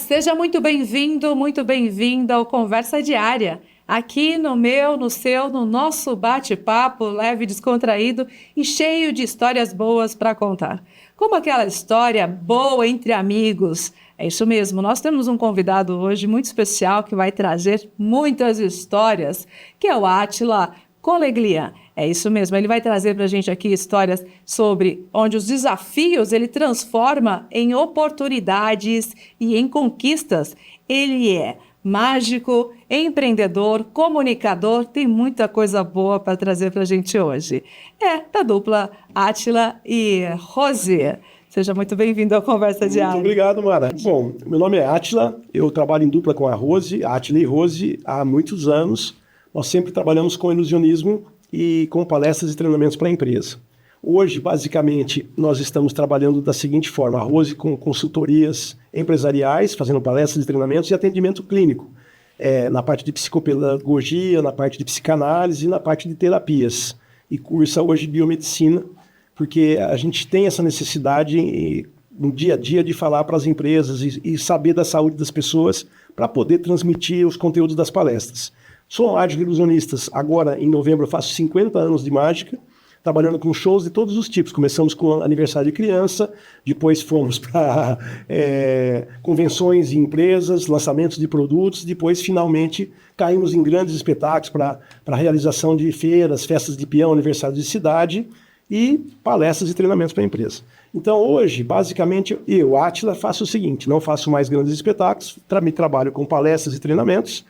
seja muito bem-vindo, muito bem-vinda ao Conversa Diária. Aqui no meu, no seu, no nosso bate-papo leve, descontraído e cheio de histórias boas para contar. Como aquela história boa entre amigos. É isso mesmo, nós temos um convidado hoje muito especial que vai trazer muitas histórias, que é o Átila Coleglian. É isso mesmo, ele vai trazer para a gente aqui histórias sobre onde os desafios ele transforma em oportunidades e em conquistas. Ele é mágico, empreendedor, comunicador, tem muita coisa boa para trazer para a gente hoje. É da dupla Átila e Rose. Seja muito bem-vindo ao Conversa Diária. Muito obrigado, Mara. Bom, meu nome é Átila, eu trabalho em dupla com a Rose, Átila e Rose, há muitos anos. Nós sempre trabalhamos com ilusionismo e com palestras e treinamentos para a empresa. Hoje, basicamente, nós estamos trabalhando da seguinte forma: a Rose com consultorias empresariais, fazendo palestras e treinamentos e atendimento clínico, na parte de psicopedagogia, na parte de psicanálise e na parte de terapias. E cursa hoje biomedicina, porque a gente tem essa necessidade no dia a dia de falar para as empresas e saber da saúde das pessoas para poder transmitir os conteúdos das palestras. Sou mágico ilusionista. Agora, em novembro, eu faço 50 anos de mágica, trabalhando com shows de todos os tipos. Começamos com aniversário de criança, depois fomos para convenções em empresas, lançamentos de produtos, depois, finalmente, caímos em grandes espetáculos para a realização de feiras, festas de peão, aniversário de cidade e palestras e treinamentos para a empresa. Então, hoje, basicamente, eu, Átila, faço o seguinte: não faço mais grandes espetáculos, trabalho com palestras e treinamentos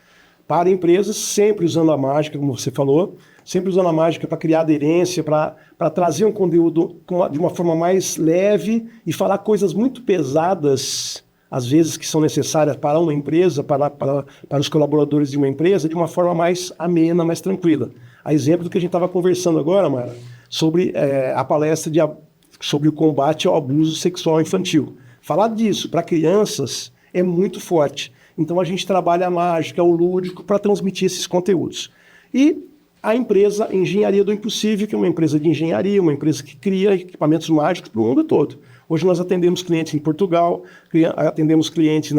para empresas, sempre usando a mágica, como você falou, sempre usando a mágica para criar aderência, para trazer um conteúdo de uma forma mais leve e falar coisas muito pesadas, às vezes que são necessárias para uma empresa, para os colaboradores de uma empresa, de uma forma mais amena, mais tranquila. A exemplo do que a gente estava conversando agora, Mara, sobre a palestra sobre o combate ao abuso sexual infantil. Falar disso para crianças é muito forte. Então a gente trabalha a mágica, o lúdico, para transmitir esses conteúdos. E a empresa Engenharia do Impossível, que é uma empresa de engenharia, uma empresa que cria equipamentos mágicos para o mundo todo. Hoje nós atendemos clientes em Portugal, atendemos clientes,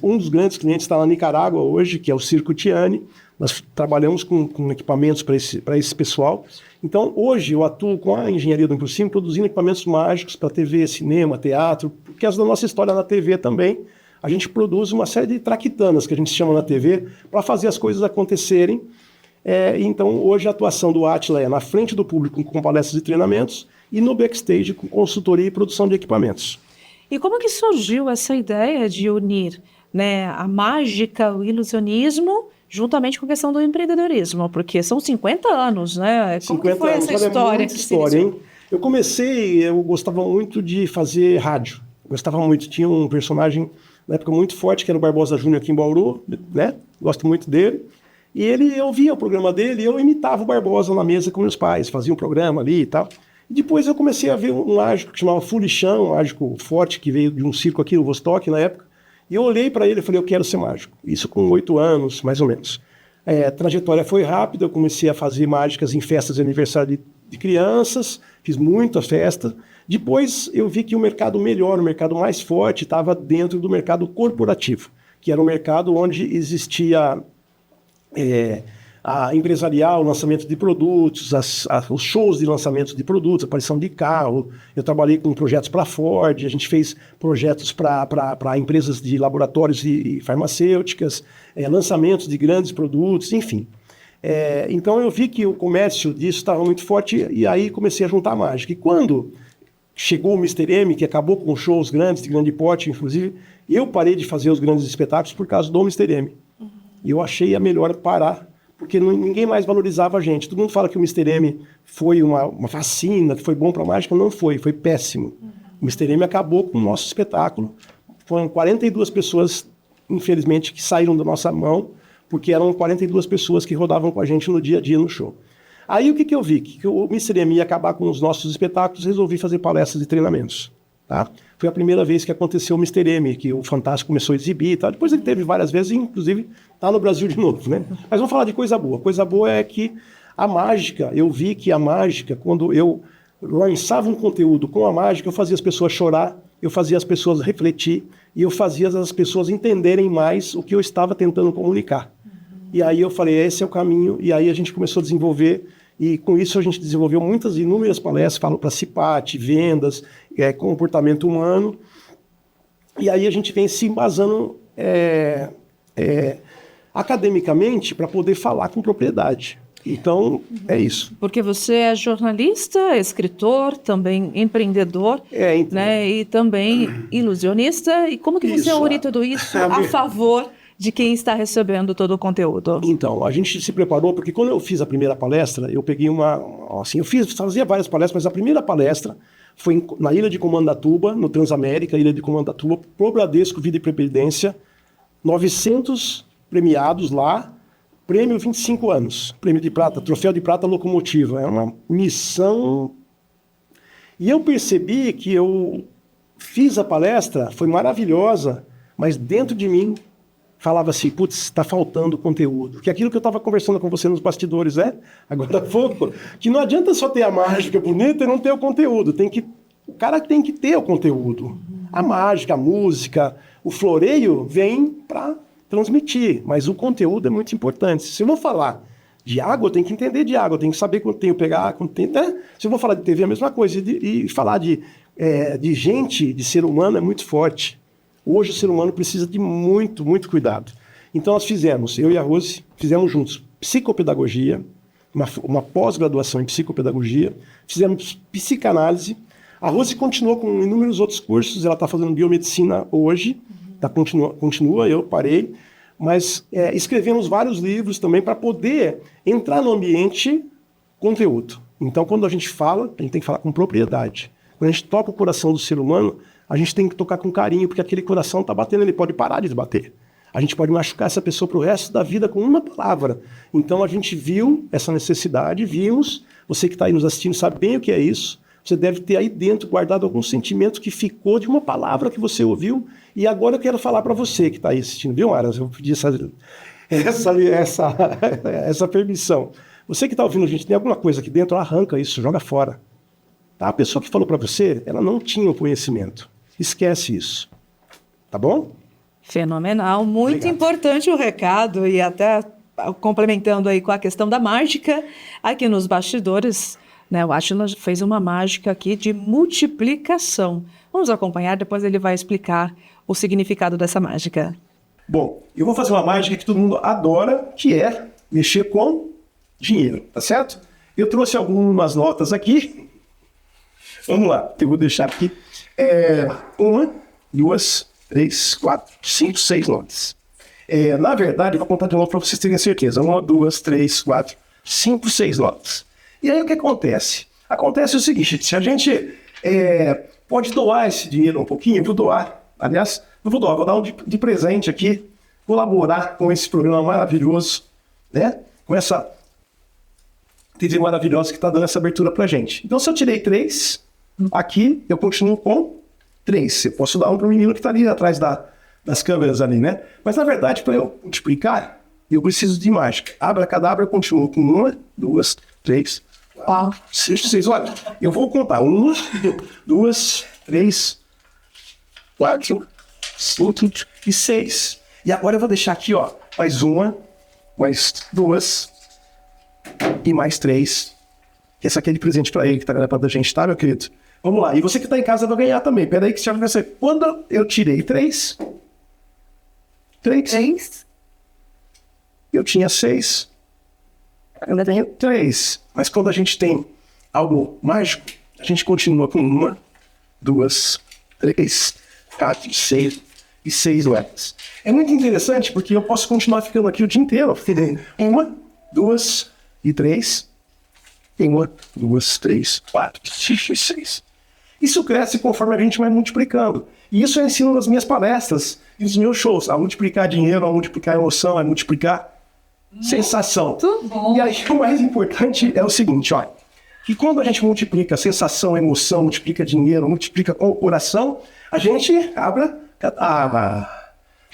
um dos grandes clientes está na Nicarágua hoje, que é o Circo Tiani. Nós trabalhamos com equipamentos para esse pessoal. Então, hoje eu atuo com a Engenharia do Impossível, produzindo equipamentos mágicos para TV, cinema, teatro, porque as da nossa história na TV também. A gente produz uma série de traquitanas, que a gente chama na TV, para fazer as coisas acontecerem. Então, hoje a atuação do Átila é na frente do público com palestras e treinamentos e no backstage com consultoria e produção de equipamentos. E como que surgiu essa ideia de unir, né, a mágica, o ilusionismo, juntamente com a questão do empreendedorismo? Porque são 50 anos, né? Como que foi essa história? Muita história, hein? Eu gostava muito de fazer rádio. Gostava muito. Tinha um personagem na época muito forte, que era o Barbosa Júnior aqui em Bauru, né? Gosto muito dele. E eu via o programa dele e eu imitava o Barbosa na mesa com meus pais, fazia um programa ali e tal. E depois eu comecei a ver um mágico que chamava Fulichão, um mágico forte que veio de um circo aqui no Vostok na época. E eu olhei para ele e falei: eu quero ser mágico. Isso com 8 anos, mais ou menos. A trajetória foi rápida, eu comecei a fazer mágicas em festas de aniversário de crianças, fiz muita festa. Depois eu vi que o mercado melhor, o mercado mais forte, estava dentro do mercado corporativo, que era um mercado onde existia a empresarial, o lançamento de produtos, os shows de lançamento de produtos, aparição de carro. Eu trabalhei com projetos para a Ford, a gente fez projetos para empresas de laboratórios e farmacêuticas, lançamentos de grandes produtos, enfim. Então eu vi que o comércio disso estava muito forte e aí comecei a juntar a mágica. E quando chegou o Mr. M, que acabou com shows grandes, de grande porte, inclusive, eu parei de fazer os grandes espetáculos por causa do Mr. M. E eu achei a melhor parar, porque ninguém mais valorizava a gente. Todo mundo fala que o Mr. M foi uma vacina, que foi bom para a mágica. Não foi péssimo. O Mr. M acabou com o nosso espetáculo. Foram 42 pessoas, infelizmente, que saíram da nossa mão, porque eram 42 pessoas que rodavam com a gente no dia a dia no show. Aí o que eu vi? Que o Mr. M ia acabar com os nossos espetáculos, resolvi fazer palestras e treinamentos. Tá? Foi a primeira vez que aconteceu o Mr. M, que o Fantástico começou a exibir e tal. Depois ele teve várias vezes, inclusive está no Brasil de novo, né? Mas vamos falar de coisa boa. Coisa boa é que a mágica, eu vi que a mágica, quando eu lançava um conteúdo com a mágica, eu fazia as pessoas chorar eu fazia as pessoas refletir e eu fazia as pessoas entenderem mais o que eu estava tentando comunicar. E aí eu falei, esse é o caminho, e aí a gente começou a desenvolver, e com isso a gente desenvolveu inúmeras palestras, falo para CIPAT, vendas, comportamento humano, e aí a gente vem se embasando academicamente para poder falar com propriedade. Então, é isso. Porque você é jornalista, escritor, também empreendedor, Então. né? E também ilusionista. E como que você une tudo isso a favor de quem está recebendo todo o conteúdo? Então, a gente se preparou, porque quando eu fiz a primeira palestra, eu peguei fazia várias palestras, mas a primeira palestra foi na Ilha de Comandatuba, no Transamérica, Ilha de Comandatuba, pro Bradesco Vida e Previdência, 900 premiados lá, prêmio 25 anos, prêmio de prata, troféu de prata locomotiva. É uma missão. E eu percebi que eu fiz a palestra, foi maravilhosa, mas dentro de mim falava assim, putz, está faltando conteúdo. Que aquilo que eu estava conversando com você nos bastidores, agora há pouco, que não adianta só ter a mágica bonita e não ter o conteúdo. O cara tem que ter o conteúdo. A mágica, a música, o floreio vem para transmitir, mas o conteúdo é muito importante. Se eu vou falar de água, eu tenho que entender de água, eu tenho que saber quando tenho que pegar, né? Se eu vou falar de TV, é a mesma coisa. E falar de gente, de ser humano, é muito forte. Hoje o ser humano precisa de muito, muito cuidado. Então nós eu e a Rose, fizemos juntos psicopedagogia, uma pós-graduação em psicopedagogia, fizemos psicanálise. A Rose continuou com inúmeros outros cursos, ela está fazendo biomedicina hoje, continua, eu parei, mas escrevemos vários livros também para poder entrar no ambiente conteúdo. Então, quando a gente tem que falar com propriedade. Quando a gente toca o coração do ser humano, a gente tem que tocar com carinho, porque aquele coração está batendo, ele pode parar de bater. A gente pode machucar essa pessoa para o resto da vida com uma palavra. Então, a gente viu essa necessidade, vimos, você que está aí nos assistindo sabe bem o que é isso. Você deve ter aí dentro guardado algum sentimento que ficou de uma palavra que você ouviu. E agora eu quero falar para você que está aí assistindo, viu, Aras? Eu pedi essa permissão. Você que está ouvindo, gente, tem alguma coisa aqui dentro, arranca isso, joga fora. Tá? A pessoa que falou para você, ela não tinha o conhecimento. Esquece isso. Tá bom? Fenomenal. Muito importante o recado e até complementando aí com a questão da mágica, aqui nos bastidores, né, o Átila fez uma mágica aqui de multiplicação. Vamos acompanhar, depois ele vai explicar o significado dessa mágica. Bom, eu vou fazer uma mágica que todo mundo adora, que é mexer com dinheiro, tá certo? Eu trouxe algumas notas aqui. Vamos lá, eu vou deixar aqui. 1, 2, 3, 4, 5, 6 notas. Na verdade, eu vou contar de novo para vocês terem certeza. 1, 2, 3, 4, 5, 6 notas. E aí o que acontece? Acontece o seguinte, se a gente pode doar esse dinheiro um pouquinho, eu vou doar. Aliás, eu vou doar, vou dar um de presente aqui, colaborar com esse programa maravilhoso, né? Com essa TV maravilhosa que está dando essa abertura pra gente. Então, se eu tirei 3, aqui eu continuo com 3. Eu posso dar um para o menino que está ali atrás das câmeras ali, né? Mas, na verdade, para eu multiplicar, eu preciso de mágica. Abracadabra, eu continuo com 1, 2, 3, 4, 5, 6. Olha, eu vou contar. 1, 2, 3, 4, 5 e 6. E agora eu vou deixar aqui, ó, mais 1, mais 2 e mais 3. Esse aqui é de presente para ele que está gravando a gente, tá, meu querido? Vamos lá. E você que está em casa vai ganhar também. Pera aí que já vai ser. Quando eu tirei 3, eu tinha 6. Eu tenho 3. Mas quando a gente tem algo mágico, a gente continua com 1, 2, 3, 4, 6 e 6 letras. É muito interessante porque eu posso continuar ficando aqui o dia inteiro. 1, 2 e 3. 1, 2, 3, 4, 5 e 6. Isso cresce conforme a gente vai multiplicando. E isso eu ensino nas minhas palestras e nos meus shows. A multiplicar dinheiro, a multiplicar emoção, a multiplicar sensação. E aí o mais importante é o seguinte, olha. Que quando a gente multiplica sensação, emoção, multiplica dinheiro, multiplica com o coração, a gente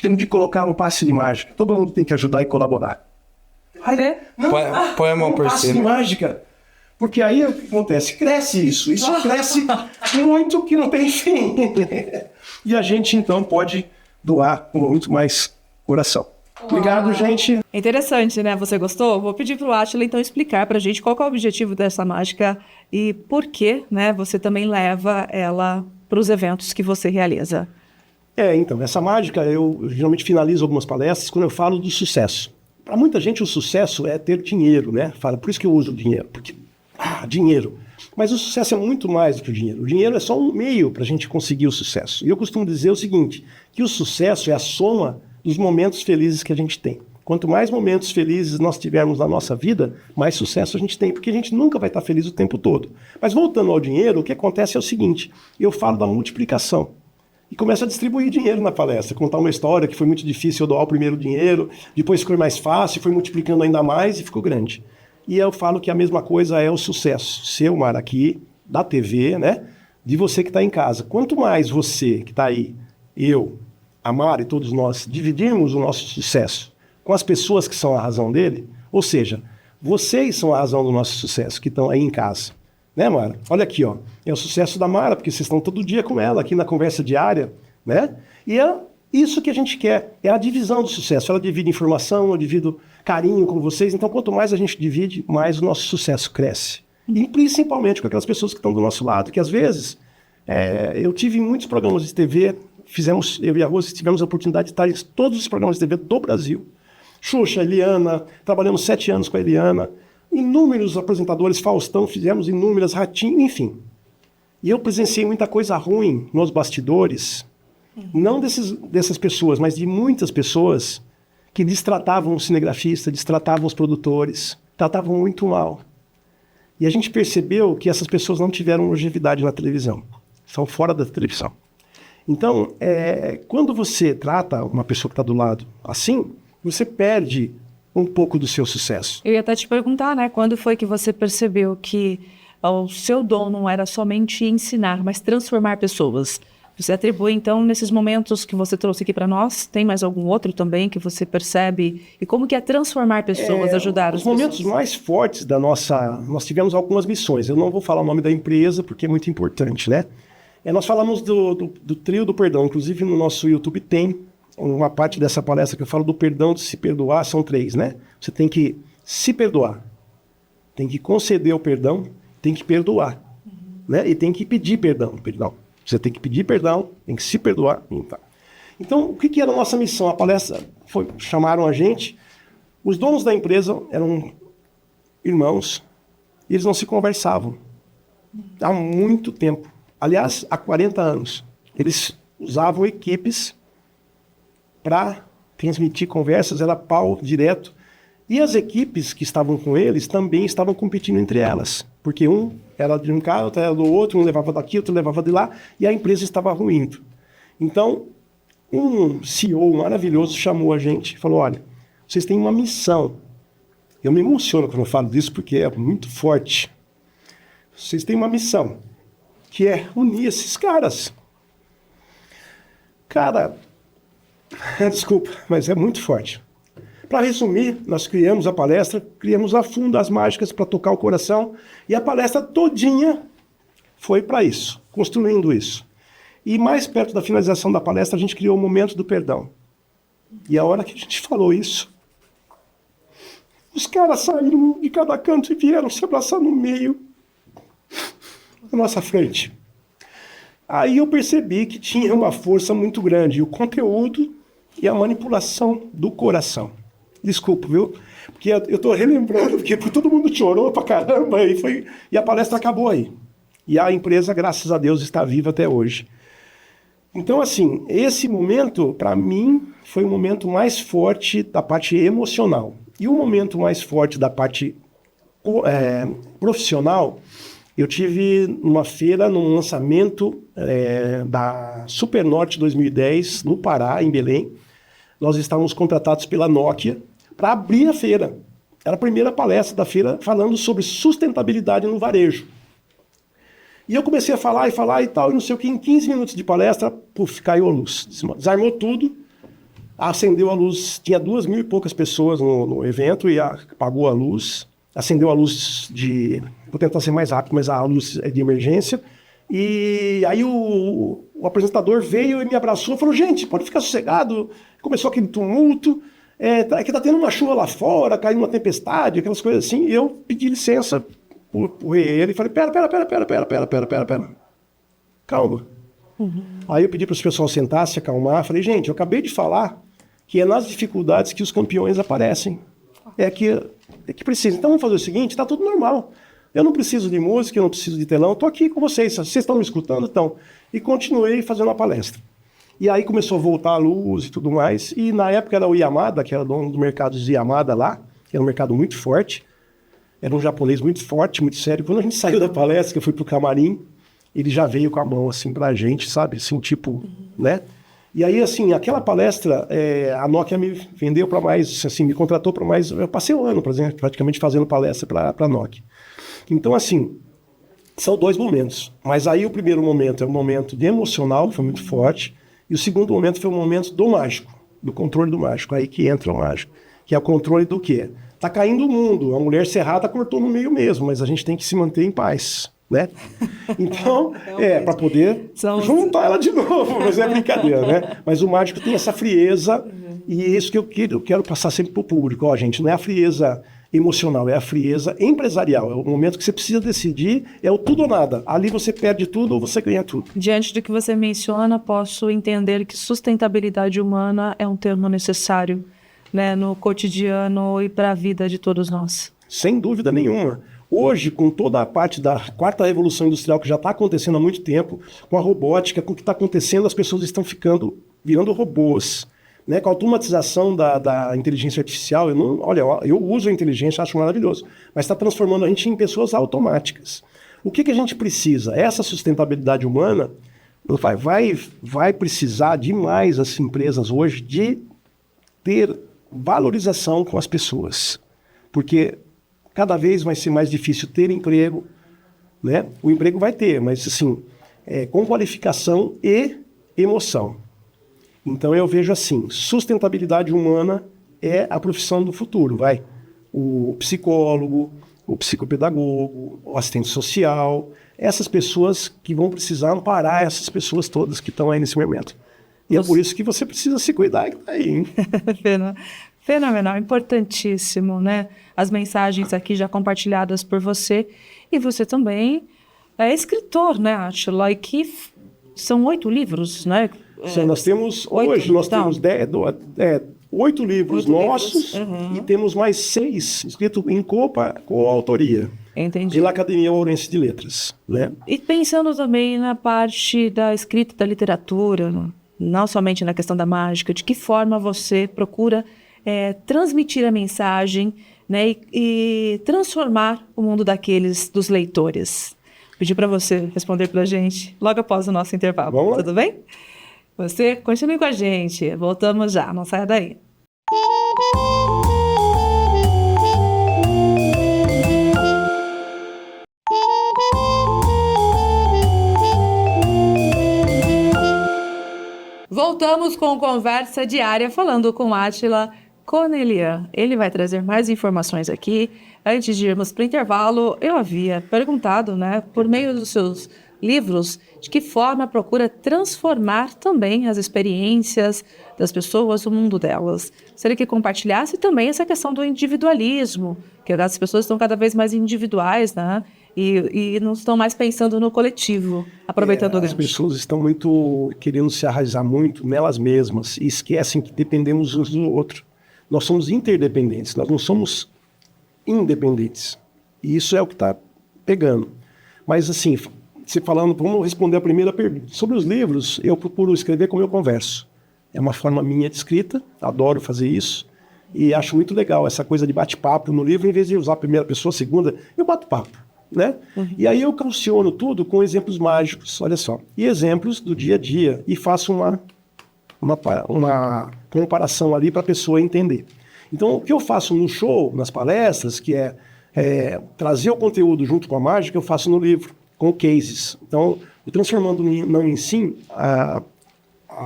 temos que colocar um passe de mágica. Todo mundo tem que ajudar e colaborar. Põe a mão por cima. Um passe de mágica. Porque aí o que acontece? Cresce isso cresce muito que não tem fim. E a gente então pode doar com muito mais coração. Obrigado, gente. É interessante, né? Você gostou? Vou pedir para o Átila, então, explicar para a gente qual que é o objetivo dessa mágica e por que, né, você também leva ela para os eventos que você realiza. Então, essa mágica, eu geralmente finalizo algumas palestras quando eu falo do sucesso. Para muita gente, o sucesso é ter dinheiro, né? Fala, por isso que eu uso dinheiro, porque, dinheiro. Mas o sucesso é muito mais do que o dinheiro. O dinheiro é só um meio para a gente conseguir o sucesso. E eu costumo dizer o seguinte, que o sucesso é a soma dos momentos felizes que a gente tem. Quanto mais momentos felizes nós tivermos na nossa vida, mais sucesso a gente tem, porque a gente nunca vai estar feliz o tempo todo. Mas voltando ao dinheiro, o que acontece é o seguinte, eu falo da multiplicação. E começo a distribuir dinheiro na palestra, contar uma história que foi muito difícil eu doar o primeiro dinheiro, depois ficou mais fácil, foi multiplicando ainda mais e ficou grande. E eu falo que a mesma coisa é o sucesso seu, Mara, aqui, da TV, né? De você que está em casa. Quanto mais você que está aí, eu, a Mara e todos nós, dividirmos o nosso sucesso com as pessoas que são a razão dele, ou seja, vocês são a razão do nosso sucesso, que estão aí em casa. Né, Mara? Olha aqui, ó. É o sucesso da Mara, porque vocês estão todo dia com ela aqui na conversa diária, né? E é isso que a gente quer, é a divisão do sucesso. Ela divide informação, eu divido carinho com vocês, então quanto mais a gente divide, mais o nosso sucesso cresce. E principalmente com aquelas pessoas que estão do nosso lado, que às vezes, eu tive muitos programas de TV, eu e a Rose tivemos a oportunidade de estar em todos os programas de TV do Brasil. Xuxa, Eliana, trabalhamos 7 anos com a Eliana, inúmeros apresentadores, Faustão, fizemos inúmeras, Ratinho, enfim. E eu presenciei muita coisa ruim nos bastidores, não dessas pessoas, mas de muitas pessoas que destratavam os cinegrafistas, destratavam os produtores, tratavam muito mal. E a gente percebeu que essas pessoas não tiveram longevidade na televisão, são fora da televisão. Então, quando você trata uma pessoa que está do lado assim, você perde um pouco do seu sucesso. Eu ia até te perguntar, né? Quando foi que você percebeu que o seu dom não era somente ensinar, mas transformar pessoas? Você atribui, então, nesses momentos que você trouxe aqui para nós, tem mais algum outro também que você percebe? E como que é transformar pessoas, ajudar as pessoas? Os momentos mais fortes da nossa... Nós tivemos algumas missões. Eu não vou falar o nome da empresa, porque é muito importante, né? Nós falamos do trio do perdão. Inclusive, no nosso YouTube tem uma parte dessa palestra que eu falo do perdão, de se perdoar, são 3, né? Você tem que se perdoar, tem que conceder o perdão, tem que perdoar, né? E tem que pedir perdão. Você tem que pedir perdão, tem que se perdoar. Então, o que era a nossa missão? A palestra chamaram a gente, os donos da empresa eram irmãos, e eles não se conversavam há muito tempo. Aliás, há 40 anos. Eles usavam equipes para transmitir conversas, era pau direto. E as equipes que estavam com eles também estavam competindo entre elas. Porque um era de um cara, outro era do outro, um levava daqui, outro levava de lá, e a empresa estava ruindo. Então, um CEO maravilhoso chamou a gente e falou, olha, vocês têm uma missão. Eu me emociono quando eu falo disso, porque é muito forte. Vocês têm uma missão, que é unir esses caras. Cara, desculpa, mas é muito forte. Para resumir, nós criamos a palestra, criamos a fundo as mágicas para tocar o coração, e a palestra todinha foi para isso, construindo isso. E mais perto da finalização da palestra, a gente criou o momento do perdão. E a hora que a gente falou isso, os caras saíram de cada canto e vieram se abraçar no meio da nossa frente. Aí eu percebi que tinha uma força muito grande, o conteúdo e a manipulação do coração. Desculpa, viu? Porque eu estou relembrando, porque todo mundo chorou pra caramba e a palestra acabou aí. E a empresa, graças a Deus, está viva até hoje. Então, assim, esse momento, para mim, foi o momento mais forte da parte emocional. E o momento mais forte da parte profissional, eu tive numa feira, num lançamento da Supernorte 2010, no Pará, em Belém. Nós estávamos contratados pela Nokia para abrir a feira. Era a primeira palestra da feira falando sobre sustentabilidade no varejo. E eu comecei a falar e tal, e não sei o que, em 15 minutos de palestra, caiu a luz. Desarmou tudo, acendeu a luz, tinha 2.000 e poucas pessoas no evento, e apagou a luz. acendeu a luz de... Vou tentar ser mais rápido, mas a luz é de emergência. E aí o apresentador veio e me abraçou e falou, gente, pode ficar sossegado. Começou aquele tumulto. É que tá tendo uma chuva lá fora, caiu uma tempestade, aquelas coisas assim. E eu pedi licença por ele e falei, pera. Calma. Aí eu pedi para os pessoal sentar, se acalmar. Falei, gente, eu acabei de falar que é nas dificuldades que os campeões aparecem. É que precisa. Então vamos fazer o seguinte, tá tudo normal. Eu não preciso de música, eu não preciso de telão, eu tô aqui com vocês. Vocês estão me escutando? Então. E continuei fazendo a palestra. E aí começou a voltar a luz e tudo mais. E na época era o Yamada, que era dono do mercado de Yamada lá, que era um mercado muito forte. Era um japonês muito forte, muito sério. Quando a gente saiu da palestra, que eu fui pro camarim, ele já veio com a mão assim pra gente, sabe? Assim, tipo, né? E aí, assim, aquela palestra, a Nokia me vendeu para mais, assim, me contratou para mais... Eu passei um ano, por exemplo, praticamente fazendo palestra para a Nokia. Então, assim, são 2 momentos. Mas aí o primeiro momento é um momento de emocional, que foi muito forte. E o segundo momento foi um momento do mágico, do controle do mágico. Aí que entra o mágico. Que é o controle do quê? Tá caindo o mundo. A mulher serrada cortou no meio mesmo, mas a gente tem que se manter em paz, né? Então, para poder juntar ela de novo, mas é brincadeira, né? Mas o mágico tem essa frieza, e é isso que eu quero passar sempre pro público. Ó, gente, não é a frieza emocional, é a frieza empresarial. É o momento que você precisa decidir, é o tudo ou nada. Ali você perde tudo ou você ganha tudo. Diante do que você menciona, posso entender que sustentabilidade humana é um termo necessário, né, no cotidiano e para a vida de todos nós. Sem dúvida nenhuma. Hoje, com toda a parte da 4ª Revolução Industrial, que já está acontecendo há muito tempo, com a robótica, com o que está acontecendo, as pessoas estão virando robôs. Né? Com a automatização da inteligência artificial, eu uso a inteligência, acho maravilhoso, mas está transformando a gente em pessoas automáticas. O que a gente precisa? Essa sustentabilidade humana vai precisar demais as empresas hoje de ter valorização com as pessoas. Porque cada vez vai ser mais difícil ter emprego, né? O emprego vai ter, mas assim, com qualificação e emoção. Então eu vejo assim, sustentabilidade humana é a profissão do futuro, vai. O psicólogo, o psicopedagogo, o assistente social, essas pessoas que vão precisar amparar essas pessoas todas que estão aí nesse momento. E é por isso que você precisa se cuidar que tá aí, hein? Fenomenal, importantíssimo, né? As mensagens aqui já compartilhadas por você. E você também é escritor, né, Átila? E que são 8 livros, né? Nós temos, hoje nós temos 8 livros nossos e temos mais 6 escritos em coautoria. Entendi. Pela Academia Ourense de Letras, né? E pensando também na parte da escrita da literatura, não somente na questão da mágica, de que forma você procura transmitir a mensagem, né, e transformar o mundo dos leitores? Pedir para você responder para a gente logo após o nosso intervalo. Vamos lá. Tudo bem? Você continue com a gente. Voltamos já, não saia daí. Voltamos com Conversa Diária, falando com Átila Cornelian. Ele vai trazer mais informações aqui. Antes de irmos para o intervalo, eu havia perguntado, né, por meio dos seus livros, de que forma procura transformar também as experiências das pessoas, o mundo delas. Seria que compartilhasse também essa questão do individualismo, que as pessoas estão cada vez mais individuais, né? E não estão mais pensando no coletivo, aproveitando o gancho. As pessoas estão muito querendo se arraizar muito nelas mesmas e esquecem que dependemos uns do outro. Nós somos interdependentes, nós não somos independentes. E isso é o que está pegando. Mas assim, você falando, vamos responder a primeira pergunta. Sobre os livros, eu procuro escrever como eu converso. É uma forma minha de escrita, adoro fazer isso. E acho muito legal essa coisa de bate-papo no livro, em vez de usar a primeira pessoa, a segunda, eu bato papo. Né? E aí eu calciono tudo com exemplos mágicos, olha só, e exemplos do dia a dia, e faço uma comparação ali para a pessoa entender. Então, o que eu faço no show, nas palestras, que é trazer o conteúdo junto com a mágica, eu faço no livro, com cases. Então, o Transformando Não em Si, a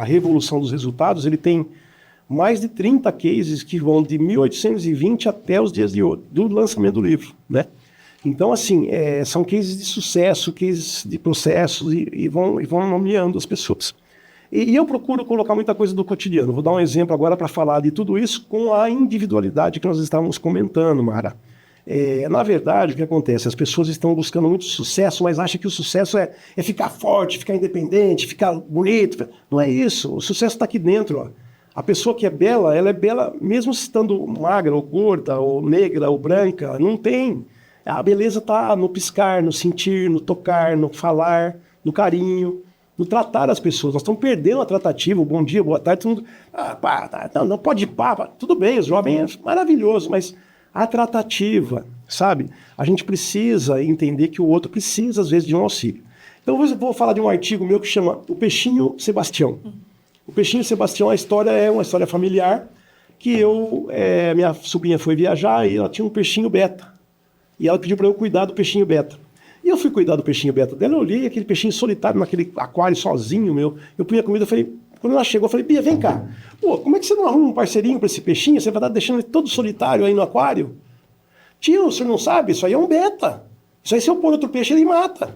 revolução dos resultados, ele tem mais de 30 cases que vão de 1820 até os dias de hoje, do lançamento do livro, né? Então, assim, são cases de sucesso, cases de processos e vão nomeando as pessoas. E eu procuro colocar muita coisa do cotidiano. Vou dar um exemplo agora para falar de tudo isso com a individualidade que nós estávamos comentando, Mara. Na verdade, o que acontece? As pessoas estão buscando muito sucesso, mas acham que o sucesso é ficar forte, ficar independente, ficar bonito. Não é isso. O sucesso está aqui dentro, ó. A pessoa que é bela, ela é bela mesmo estando magra, ou gorda, ou negra, ou branca. Não tem. A beleza está no piscar, no sentir, no tocar, no falar, no carinho, no tratar as pessoas. Nós estamos perdendo a tratativa, o bom dia, boa tarde, todo mundo... não pode ir pá. Tudo bem, os jovens é maravilhoso, mas a tratativa, sabe? A gente precisa entender que o outro precisa, às vezes, de um auxílio. Então, eu vou falar de um artigo meu que chama O Peixinho Sebastião. O Peixinho Sebastião, a história é uma história familiar, que minha sobrinha foi viajar e ela tinha um peixinho beta. E ela pediu para eu cuidar do peixinho beta. E eu fui cuidar do peixinho beta dela, eu olhei aquele peixinho solitário naquele aquário sozinho, meu. Eu punha comida, eu falei... Quando ela chegou, eu falei, Bia, vem cá. Pô, como é que você não arruma um parceirinho para esse peixinho? Você vai estar deixando ele todo solitário aí no aquário? Tio, o senhor não sabe? Isso aí é um beta. Isso aí se eu pôr outro peixe, ele mata.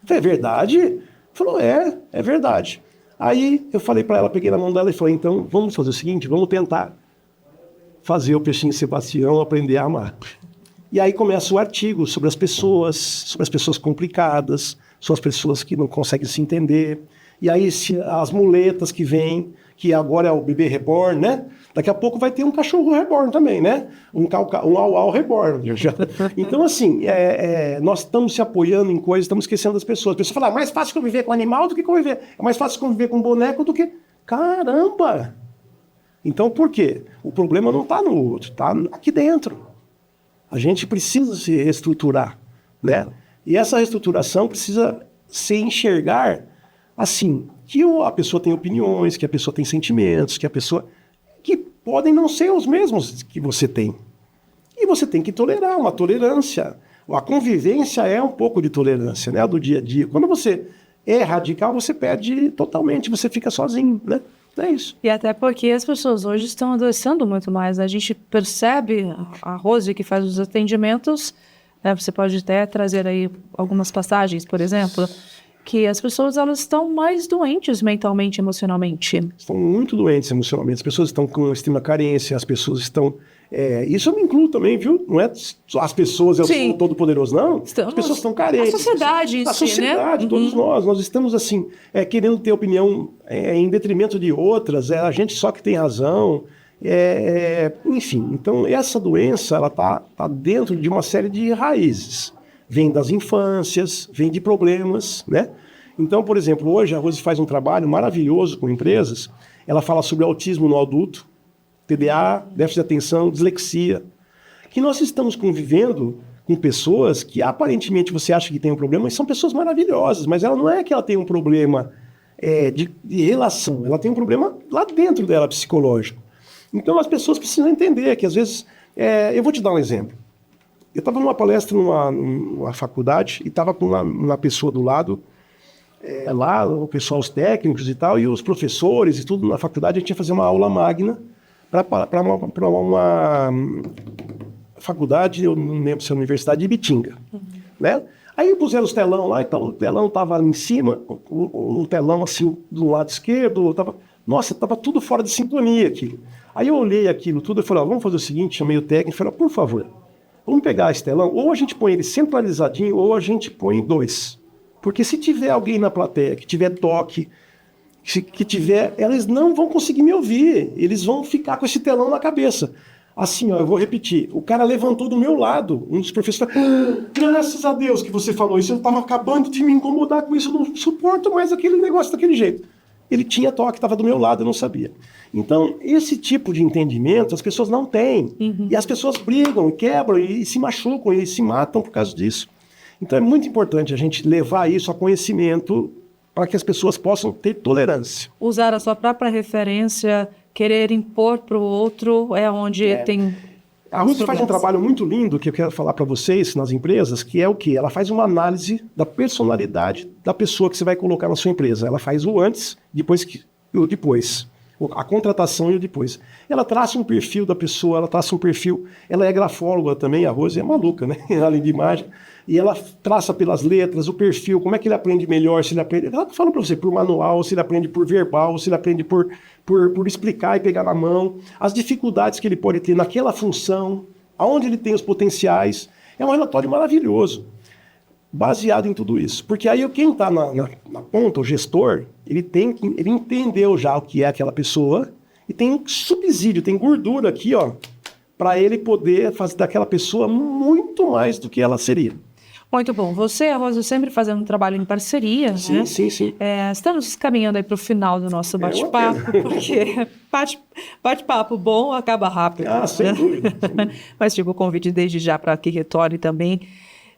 Eu falei, é verdade? Ele falou, é verdade. Aí eu falei para ela, peguei na mão dela e falei, então, vamos fazer o seguinte, vamos tentar fazer o peixinho Sebastião aprender a amar. E aí começa o artigo sobre as pessoas complicadas, sobre as pessoas que não conseguem se entender. E aí as muletas que vêm, que agora é o bebê reborn, né? Daqui a pouco vai ter um cachorro reborn também, né? Um au-au reborn. Então, assim, nós estamos se apoiando em coisas, estamos esquecendo das pessoas. As pessoas falam, é mais fácil conviver com animal do que conviver. É mais fácil conviver com boneco do que... Caramba! Então, por quê? O problema não está no outro, está aqui dentro. A gente precisa se reestruturar, né? E essa reestruturação precisa se enxergar assim, que a pessoa tem opiniões, que a pessoa tem sentimentos, que podem não ser os mesmos que você tem. E você tem que tolerar, uma tolerância. A convivência é um pouco de tolerância, né? Do dia a dia. Quando você é radical, você perde totalmente, você fica sozinho, né? É isso. E até porque as pessoas hoje estão adoecendo muito mais. A gente percebe, a Rose que faz os atendimentos, né, você pode até trazer aí algumas passagens, por exemplo, que as pessoas elas estão mais doentes mentalmente, emocionalmente. Estão muito doentes emocionalmente. As pessoas estão com extrema carência, as pessoas estão... isso eu me incluo também, viu? Não é só as pessoas, eu sou todo poderoso, não. As pessoas estão carentes. A sociedade em si, né? A sociedade, todos nós estamos assim, querendo ter opinião em detrimento de outras, a gente só que tem razão, enfim. Então, essa doença, ela tá dentro de uma série de raízes. Vem das infâncias, vem de problemas, né? Então, por exemplo, hoje a Rose faz um trabalho maravilhoso com empresas, ela fala sobre autismo no adulto, TDA, déficit de atenção, dislexia, que nós estamos convivendo com pessoas que aparentemente você acha que tem um problema, mas são pessoas maravilhosas, mas ela não é que ela tem um problema de relação, ela tem um problema lá dentro dela, psicológico. Então as pessoas precisam entender que às vezes, eu vou te dar um exemplo. Eu estava numa palestra numa faculdade e estava com uma pessoa do lado, lá o pessoal, os técnicos e tal, e os professores e tudo na faculdade, a gente ia fazer uma aula magna para uma faculdade, eu não lembro se é a Universidade de Ibitinga, né? Aí puseram os telão lá, então o telão estava ali em cima, o telão assim do lado esquerdo, estava tudo fora de sintonia aqui. Aí eu olhei aquilo tudo e falei, vamos fazer o seguinte, chamei o técnico e falei, por favor, vamos pegar esse telão, ou a gente põe ele centralizadinho, ou a gente põe dois. Porque se tiver alguém na plateia que tiver toque, que tiver, elas não vão conseguir me ouvir, eles vão ficar com esse telão na cabeça. Assim, eu vou repetir, o cara levantou do meu lado, um dos professores, graças a Deus que você falou isso, eu estava acabando de me incomodar com isso, eu não suporto mais aquele negócio daquele jeito. Ele tinha toque, estava do meu lado, eu não sabia. Então, esse tipo de entendimento as pessoas não têm. E as pessoas brigam, quebram e se machucam e se matam por causa disso. Então é muito importante a gente levar isso a conhecimento para que as pessoas possam ter tolerância. Usar a sua própria referência, querer impor para o outro, é onde tem... A Ruth faz um trabalho muito lindo que eu quero falar para vocês nas empresas, que é o quê? Ela faz uma análise da personalidade da pessoa que você vai colocar na sua empresa. Ela faz o antes, depois o depois. A contratação e o depois. Ela traça um perfil da pessoa, ela traça um perfil. Ela é grafóloga também, a Rose é maluca, né? Além de imagem. E ela traça pelas letras o perfil, como é que ele aprende melhor, se ele aprende. Ela fala para você por manual, se ele aprende por verbal, se ele aprende por explicar e pegar na mão, as dificuldades que ele pode ter naquela função, aonde ele tem os potenciais. É um relatório maravilhoso, baseado em tudo isso. Porque aí quem está na ponta, o gestor, ele entendeu já o que é aquela pessoa e tem subsídio, tem gordura aqui, ó, para ele poder fazer daquela pessoa muito mais do que ela seria. Muito bom. Você e a Rosa sempre fazendo um trabalho em parceria, Sim, né? sim. Estamos caminhando aí para o final do nosso bate-papo, porque bate-papo bom acaba rápido. Ah, sem dúvida. Mas fica o convite desde já para que retorne também.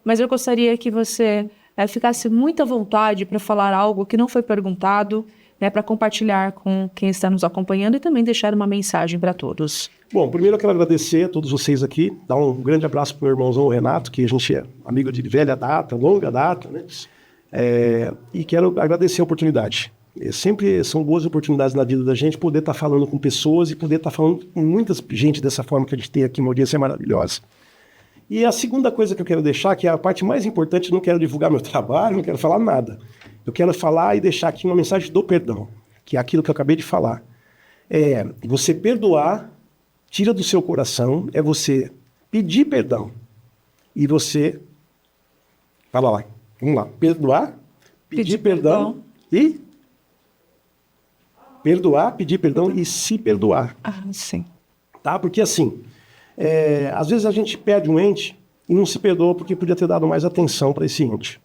Mas eu gostaria que você ficasse muito à vontade para falar algo que não foi perguntado, né, para compartilhar com quem está nos acompanhando e também deixar uma mensagem para todos. Bom, primeiro eu quero agradecer a todos vocês aqui, dar um grande abraço para o meu irmãozão Renato, que a gente é amigo de velha data, longa data, né? E quero agradecer a oportunidade. Sempre são boas oportunidades na vida da gente poder estar falando com pessoas e poder estar falando com muita gente dessa forma que a gente tem aqui, uma audiência maravilhosa. E a segunda coisa que eu quero deixar, que é a parte mais importante, não quero divulgar meu trabalho, não quero falar nada. Eu quero falar e deixar aqui uma mensagem do perdão, que é aquilo que eu acabei de falar. É você perdoar, tira do seu coração, é você pedir perdão. E você... Fala lá, vamos lá. Perdoar, pedir perdão e... Perdoar, pedir perdão e se perdoar. Ah, sim. Tá? Porque assim, às vezes a gente perde um ente e não se perdoa porque podia ter dado mais atenção para esse ente.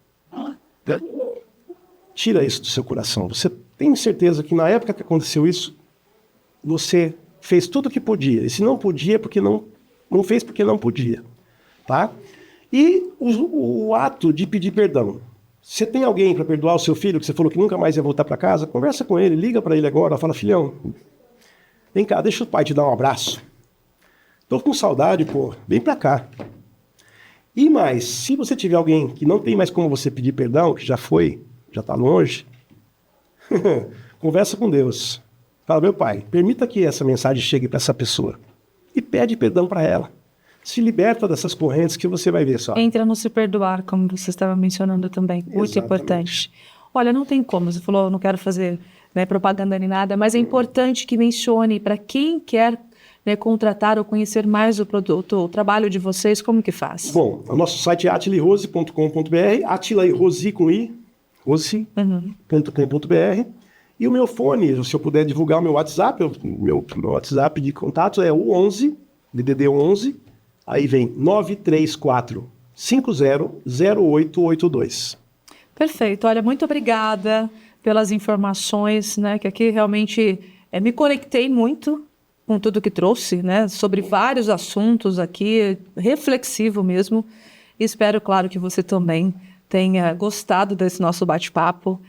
Tira isso do seu coração. Você tem certeza que na época que aconteceu isso, você fez tudo o que podia. E se não podia, porque não fez porque não podia. Tá? E o ato de pedir perdão. Você tem alguém para perdoar o seu filho, que você falou que nunca mais ia voltar para casa? Conversa com ele, liga para ele agora, fala, filhão, vem cá, deixa o pai te dar um abraço. Tô com saudade, pô, vem para cá. E mais, se você tiver alguém que não tem mais como você pedir perdão, que já foi, já está longe, conversa com Deus. Fala, meu pai, permita que essa mensagem chegue para essa pessoa. E pede perdão para ela. Se liberta dessas correntes que você vai ver só. Entra no se perdoar, como você estava mencionando também. Muito Exatamente. Importante. Olha, não tem como. Você falou, não quero fazer propaganda nem nada, mas é importante que mencione para quem quer contratar ou conhecer mais o produto, o trabalho de vocês, como que faz? Bom, o nosso site é atilairose.com.br, Atila e Rose com i, rose.com.br. E o meu fone, se eu puder divulgar o meu WhatsApp, meu WhatsApp de contato é o 11, DDD 11, aí vem 934 500882. Perfeito. Olha, muito obrigada pelas informações, né, que aqui realmente me conectei muito com tudo que trouxe, né, sobre vários assuntos aqui, reflexivo mesmo. E espero, claro, que você também tenha gostado desse nosso bate-papo.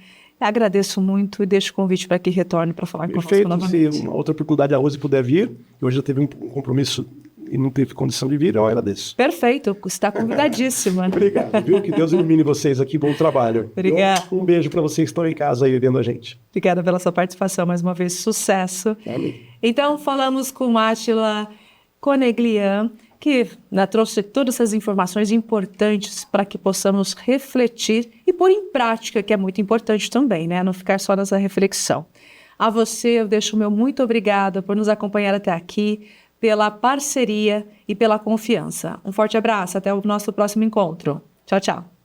Agradeço muito e deixo o convite para que retorne para falar conosco novamente. Se uma outra oportunidade a Rose puder vir, hoje já teve um compromisso e não teve condição de vir, eu agradeço. Perfeito, está convidadíssima. Obrigado, viu? Que Deus ilumine vocês aqui, bom trabalho. Obrigada. Um beijo para vocês que estão em casa aí vendo a gente. Obrigada pela sua participação, mais uma vez, sucesso. Amém. Então, falamos com Átila Coneglian, que trouxe todas essas informações importantes para que possamos refletir e pôr em prática, que é muito importante também, né? Não ficar só nessa reflexão. A você, eu deixo o meu muito obrigada por nos acompanhar até aqui, pela parceria e pela confiança. Um forte abraço, até o nosso próximo encontro. Tchau, tchau.